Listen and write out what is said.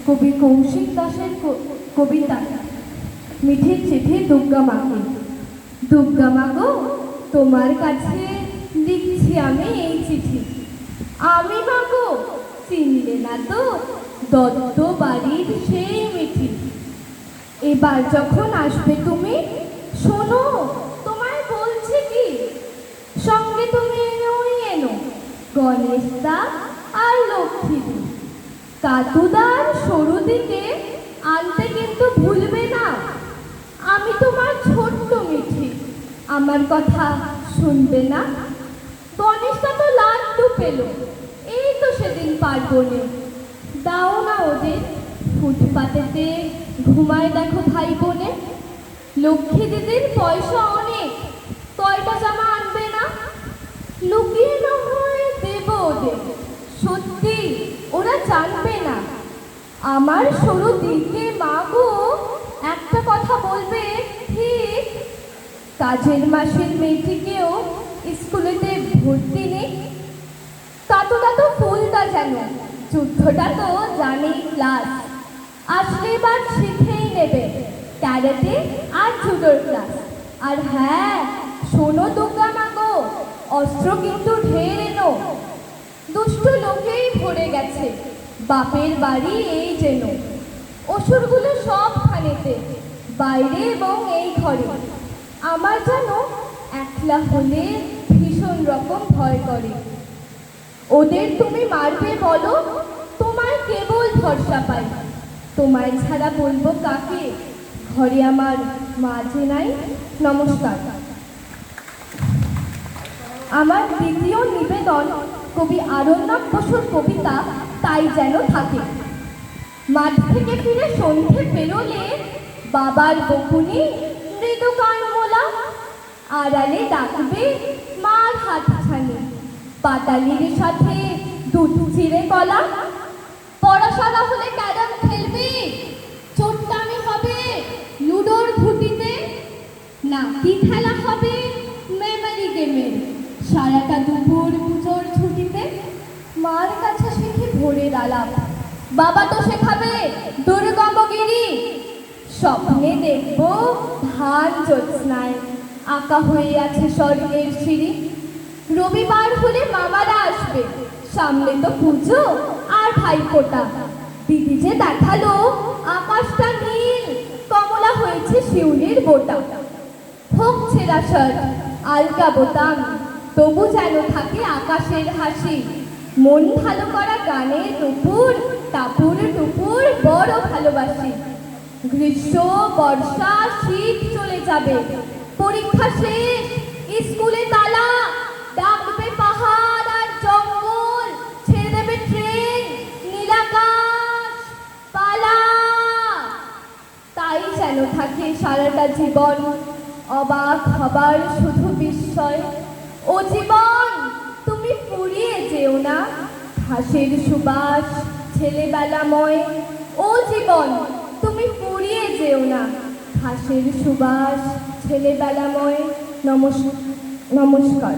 কবি কৌশিক দাসের কবিতা মিঠির চিঠি দুর্গা মাকে। দুর্গা মা গো, তোমার কাছে লিখছি আমি এই চিঠি। আমি মা গো, চিনলে না তো দত্ত বাড়ির সেই মিঠি। এবার যখন আসবে তুমি, শোনো তোমায় বলছি কি, সঙ্গে তুমি এনো গণেশ দা আর লক্ষ্মী দি। কাতুদার সরু দিকে আনতে কিন্তু ভুলবে না। আমি তোমার ছোট্ট মিঠি, আমার কথা শুনবে না? গণেশটা তো লাড্ডু পেল, এই তো সেদিন পার্বণে। দাও না ওদের, ফুটপাতেতে ঘুমায় দেখো ভাই বোনে। লক্ষ্মী দিদির পয়সা অনেক, কয়টা জামা আনবে না? লুকিয়ে না হয় দেব ওদের, সত্যি ওরা জানবে না। আমার সরু দিকে মা গো, একটা কথা বলবে ঠিক, কাজের মাসের মেয়েটিকেও স্কুলেতে ভর্তি নেই। কাতুদা তো ফুলটা জানে, যুদ্ধটা তো জানেই ক্লাস। আসলে এবার শিখেই নেবে ক্যারেটে আর জুডোর ক্লাস। আর হ্যাঁ, শোনো দুর্গা মা গো, অস্ত্র কিন্তু ঢের এনো। দুষ্ট লোকেই ভরে গেছে বাপের বাড়ি এই যেন। অসুরগুলো সবখানেতে, বাইরে এবং এই ঘরে। আমার যেন একলা হলে ভীষণ রকম ভয় করে। ওদের তুমি মারবে বলো, তোমায় কেবল ভরসা পাই। তোমায় ছাড়া বলবো কাকে, ঘরে আমার মা যে নাই। নমস্কার। আমার দ্বিতীয় নিবেদন কবি আরণ্যক বসুর কবিতা তাই যেন থাকে। মাঠ থেকে ফিরে সন্ধে পেরোলে বাবার বকুনি মৃদু কানমোলা, আড়ালে ডাকবে মার হাতছানি, পাটালির সাথে দুধ চিড়ে কলা। পড়াশালা হলে ক্যারাম খেলবি, চোট্টামি হবে লুডোর ঘুটিতে, নাকি খেলা হবে মেমোরি গেমের সারাটা দুপুর পুজোর ছুটিতে। মার কাছে শিখি ভোরের আলাপ, বাবা তো শেখাবে দুর্গমগিরি। স্বপ্নে দেখব ধান জ্যোৎস্নায় আঁকা হয়ে আছে স্বর্গের সিঁড়ি। রবিবার হলে মামারা আসবে, সামনে তো পুজো আর ভাইফোঁটা। দিদি যে দেখালো আকাশটা নীল, কমলা হয়েছে শিউলির বোটা। হোক ছেঁড়া শার্ট, আলকা বোতাম, তবু যেন থাকে আকাশের হাসি। মন ভালো করা গানের দুপুর, টাপুর টুপুর বড় ভালোবাসি। গ্রীষ্ম বর্ষা শীত চলে যাবে, পরীক্ষা শেষ, স্কুলে তালা। ডাকবে পাহাড় আর জঙ্গল, ছেড়ে দেবে ট্রেন, নীলাকাশ পালা। তাই যেন থাকে সারাটা জীবন, অবাক হবার শুধু বিস্ময়। ও জীবন তুমি ফুরিয়ে যেও না, ঘাসের সুবাস ছেলেবেলাময়। ও জীবন তুমি ফুরিয়ে যেও না, ঘাসের সুবাস ছেলেবেলাময়। নমস্কার।